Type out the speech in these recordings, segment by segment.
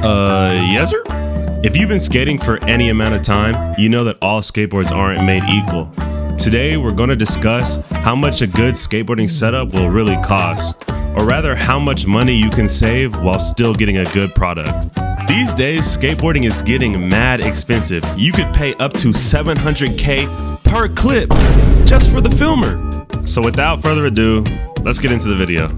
Yes, sir? If you've been skating for any amount of time, you know that all skateboards aren't made equal. Today, we're going to discuss how much a good skateboarding setup will really cost, or rather how much money you can save while still getting a good product. These days, skateboarding is getting mad expensive. You could pay up to $700K per clip just for the filmer. So without further ado, let's get into the video.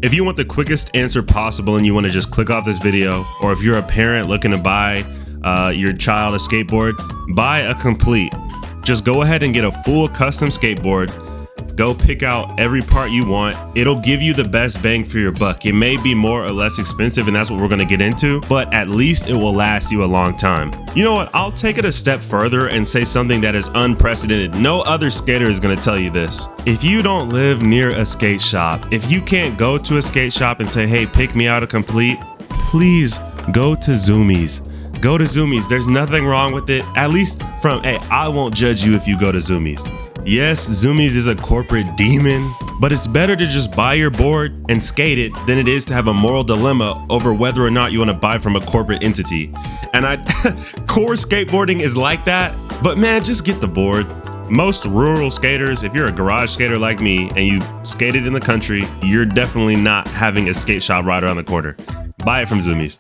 If you want the quickest answer possible and you want to just click off this video, or if you're a parent looking to buy your child a skateboard, buy a complete. Just go ahead and get a full custom skateboard. Go pick out every part you want. It'll give you the best bang for your buck. It may be more or less expensive, and that's what we're gonna get into, but at least it will last you a long time. You know what? I'll take it a step further and say something that is unprecedented. No other skater is gonna tell you this. If you don't live near a skate shop, if you can't go to a skate shop and say, hey, pick me out a complete, please go to Zoomies. Go to Zoomies. There's nothing wrong with it. At least from, hey, I won't judge you if you go to Zoomies. Yes, Zoomies is a corporate demon, but it's better to just buy your board and skate it than it is to have a moral dilemma over whether or not you want to buy from a corporate entity. And core skateboarding is like that, but man, just get the board. Most rural skaters, if you're a garage skater like me and you skated in the country, you're definitely not having a skate shop right around the corner. Buy it from Zoomies.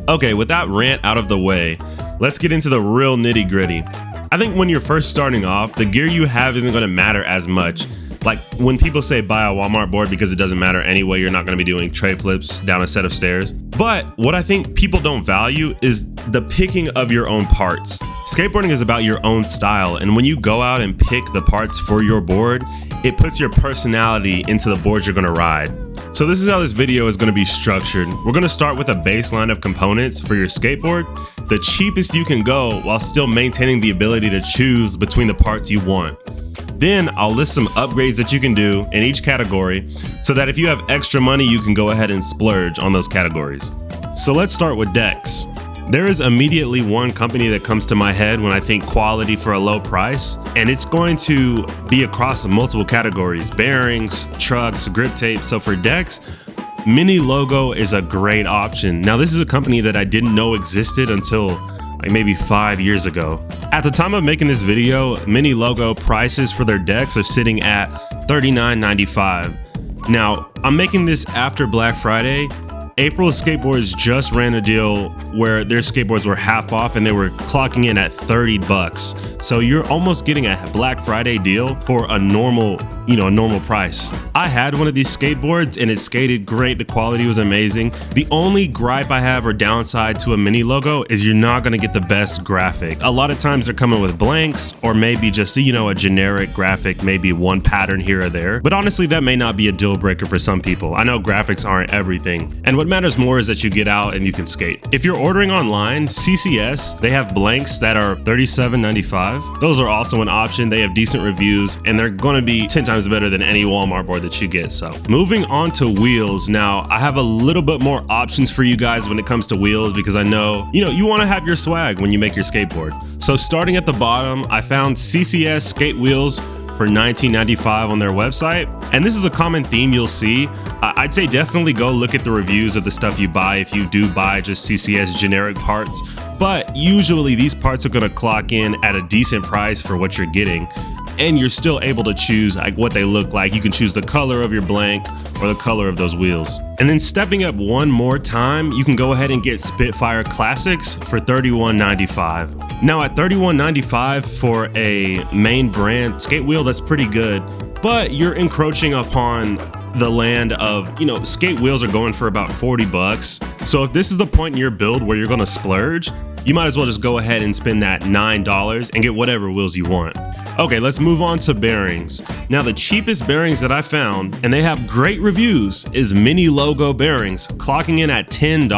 Okay, with that rant out of the way, let's get into the real nitty gritty. I think when you're first starting off, the gear you have isn't going to matter as much. Like when people say buy a Walmart board because it doesn't matter anyway, you're not going to be doing tray flips down a set of stairs. But what I think people don't value is the picking of your own parts. Skateboarding is about your own style, and when you go out and pick the parts for your board, it puts your personality into the board you're going to ride. So this is how this video is going to be structured. We're going to start with a baseline of components for your skateboard, the cheapest you can go while still maintaining the ability to choose between the parts you want. Then I'll list some upgrades that you can do in each category so that if you have extra money, you can go ahead and splurge on those categories. So let's start with decks. There is immediately one company that comes to my head when I think quality for a low price, and it's going to be across multiple categories: bearings, trucks, Griptape. So for decks, Mini Logo is a great option. Now this is a company that I didn't know existed until like maybe 5 years ago. At the time of making this video, Mini Logo prices for their decks are sitting at $39.95. Now I'm making this after Black Friday. April Skateboards just ran a deal where their skateboards were half off and they were clocking in at $30. So you're almost getting a Black Friday deal for a normal price. I had one of these skateboards and it skated great. The quality was amazing. The only gripe I have or downside to a Mini Logo is you're not going to get the best graphic. A lot of times they're coming with blanks or maybe just, a generic graphic, maybe one pattern here or there. But honestly, that may not be a deal breaker for some people. I know graphics aren't everything. And what matters more is that you get out and you can skate. If you're ordering online, CCS, they have blanks that are $37.95. Those are also an option. They have decent reviews and they're going to be 10 times better than any Walmart board that you get. So moving on to wheels. Now I have a little bit more options for you guys when it comes to wheels because I know, you want to have your swag when you make your skateboard. So starting at the bottom, I found CCS skate wheels for $19.95 on their website. And this is a common theme you'll see. I'd say definitely go look at the reviews of the stuff you buy if you do buy just CCS generic parts. But usually these parts are going to clock in at a decent price for what you're getting. And you're still able to choose like what they look like. You can choose the color of your blank or the color of those wheels. And then stepping up one more time, you can go ahead and get Spitfire Classics for $31.95. Now at $31.95 for a main brand skate wheel, that's pretty good, but you're encroaching upon the land of, skate wheels are going for about $40. So if this is the point in your build where you're gonna splurge, you might as well just go ahead and spend that $9 and get whatever wheels you want. Okay, let's move on to bearings. Now the cheapest bearings that I found, and they have great reviews, is Mini Logo bearings, clocking in at $10.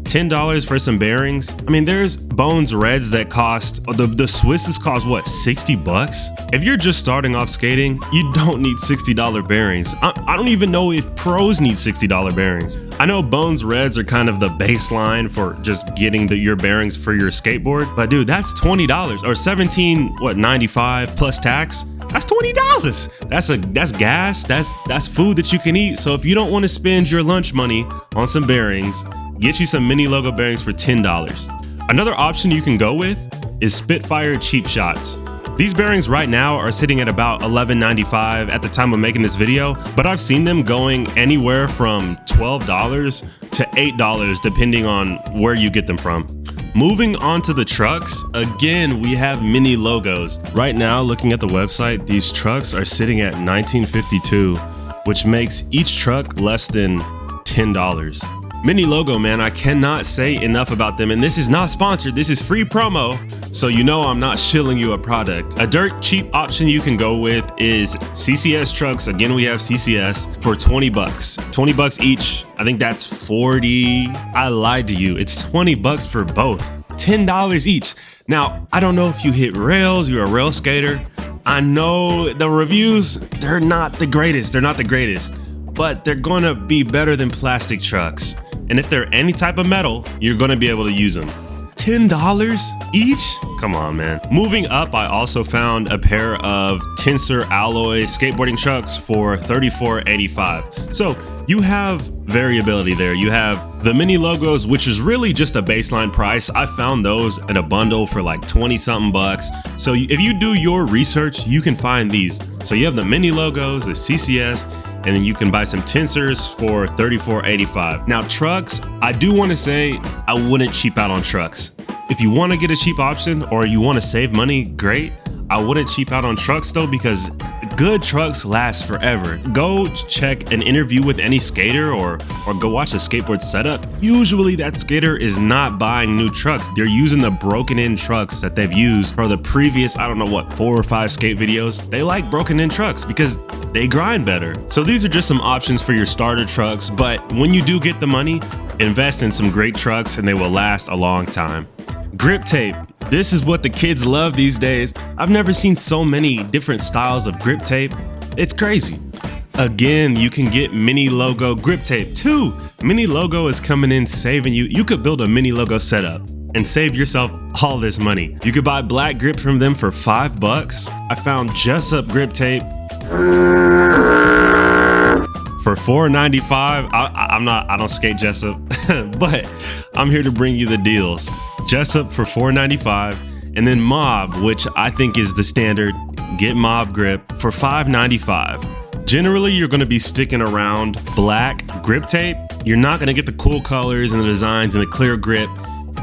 $10 for some bearings. I mean, there's Bones Reds that cost, the Swisses cost what, $60? If you're just starting off skating, you don't need $60 bearings. I don't even know if pros need $60 bearings. I know Bones Reds are kind of the baseline for just getting your bearings for your skateboard, but dude, that's $20 or $17.95 plus tax. That's $20. That's gas. That's food that you can eat. So if you don't want to spend your lunch money on some bearings, Get you some mini logo bearings for $10. Another option you can go with is Spitfire cheap shots. These bearings right now are sitting at about $11.95 at the time of making this video, but I've seen them going anywhere from $12 to $8 depending on where you get them from. Moving on to the trucks, again, we have mini logos. Right now, looking at the website, these trucks are sitting at $19.52, which makes each truck less than $10. Mini logo, man, I cannot say enough about them, and this is not sponsored, this is free promo, so you know I'm not shilling you a product. A dirt cheap option you can go with is CCS trucks. Again, we have CCS for 20 bucks. 20 bucks each. I think that's 40. I lied to you. It's 20 bucks for both. $10 each. Now, I don't know if you hit rails, you're a rail skater. I know the reviews, they're not the greatest. They're not the greatest, but they're gonna be better than plastic trucks. And if they're any type of metal, you're gonna be able to use them. $10 each? Come on, man. Moving up, I also found a pair of Tensor alloy skateboarding trucks for $34.85. So you have variability there. You have the mini logos, which is really just a baseline price. I found those in a bundle for like 20 something bucks. So if you do your research, you can find these. So you have the mini logos, the CCS, and then you can buy some Tensors for $34.85. Now trucks, I do want to say I wouldn't cheap out on trucks. If you want to get a cheap option or you want to save money, great. I wouldn't cheap out on trucks though, because good trucks last forever. Go check an interview with any skater or go watch a skateboard setup. Usually that skater is not buying new trucks. They're using the broken in trucks that they've used for the previous, I don't know what, 4 or 5 skate videos. They like broken in trucks because they grind better. So these are just some options for your starter trucks, but when you do get the money, invest in some great trucks and they will last a long time. Griptape. This is what the kids love these days. I've never seen so many different styles of grip tape. It's crazy. Again, you can get mini logo grip tape too. Mini logo is coming in saving you. You could build a mini logo setup and save yourself all this money. You could buy black grip from them for $5. I found Jessup grip tape for $4.95. I don't skate Jessup, but I'm here to bring you the deals. Jessup for $4.95, and then Mob, which I think is the standard, get Mob grip for $5.95. Generally, you're gonna be sticking around black grip tape. You're not gonna get the cool colors and the designs and the clear grip.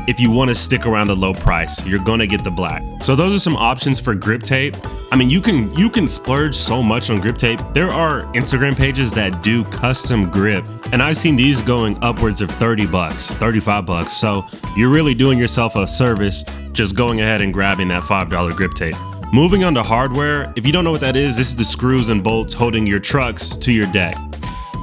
If you wanna stick around a low price, you're gonna get the black. So those are some options for grip tape. I mean, you can splurge so much on grip tape. There are Instagram pages that do custom grip, and I've seen these going upwards of 30 bucks, 35 bucks. So you're really doing yourself a service just going ahead and grabbing that $5 grip tape. Moving on to hardware. If you don't know what that is, this is the screws and bolts holding your trucks to your deck.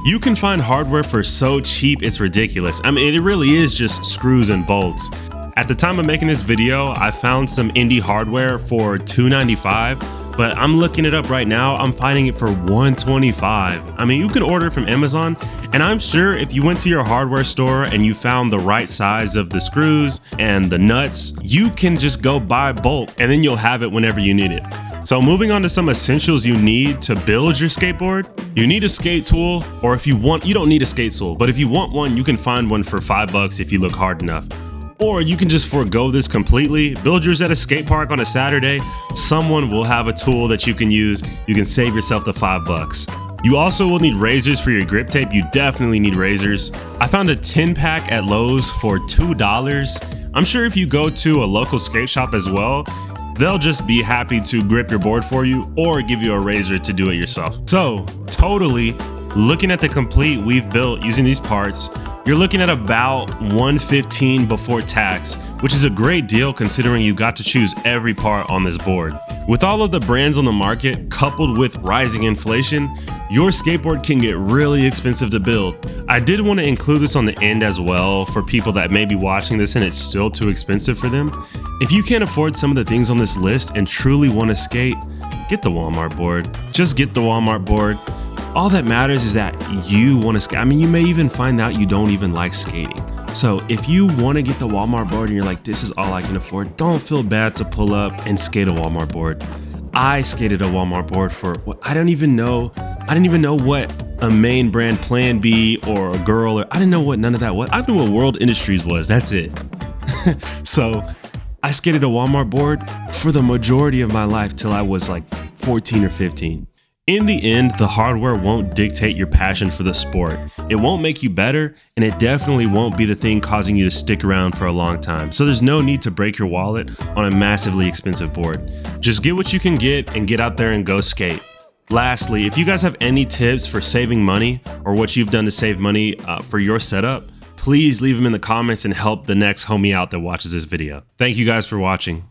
You can find hardware for so cheap, it's ridiculous. I mean, it really is just screws and bolts. At the time of making this video, I found some indie hardware for $2.95, but I'm looking it up right now. I'm finding it for $125. I mean, you can order it from Amazon, and I'm sure if you went to your hardware store and you found the right size of the screws and the nuts, you can just go buy bulk and then you'll have it whenever you need it. So moving on to some essentials you need to build your skateboard. You need a skate tool, or if you don't need a skate tool, but if you want one, you can find one for $5 if you look hard enough. Or you can just forego this completely. Build yours at a skate park on a Saturday. Someone will have a tool that you can use. You can save yourself the $5. You also will need razors for your grip tape. You definitely need razors. I found a 10-pack at Lowe's for $2. I'm sure if you go to a local skate shop as well, they'll just be happy to grip your board for you or give you a razor to do it yourself. So totally, looking at the complete we've built using these parts, you're looking at about $115 before tax, which is a great deal considering you got to choose every part on this board. With all of the brands on the market, coupled with rising inflation, your skateboard can get really expensive to build. I did want to include this on the end as well for people that may be watching this and it's still too expensive for them. If you can't afford some of the things on this list and truly want to skate, get the Walmart board. Just get the Walmart board. All that matters is that you want to skate. I mean, you may even find out you don't even like skating. So if you want to get the Walmart board and you're like, this is all I can afford, don't feel bad to pull up and skate a Walmart board. I skated a Walmart board for, I didn't even know what a main brand Plan B or a girl, or I didn't know what none of that was. I knew what World Industries was. That's it. So I skated a Walmart board for the majority of my life till I was like 14 or 15. In the end, the hardware won't dictate your passion for the sport. It won't make you better, and it definitely won't be the thing causing you to stick around for a long time. So there's no need to break your wallet on a massively expensive board. Just get what you can get and get out there and go skate. Lastly, if you guys have any tips for saving money or what you've done to save money for your setup, please leave them in the comments and help the next homie out that watches this video. Thank you guys for watching.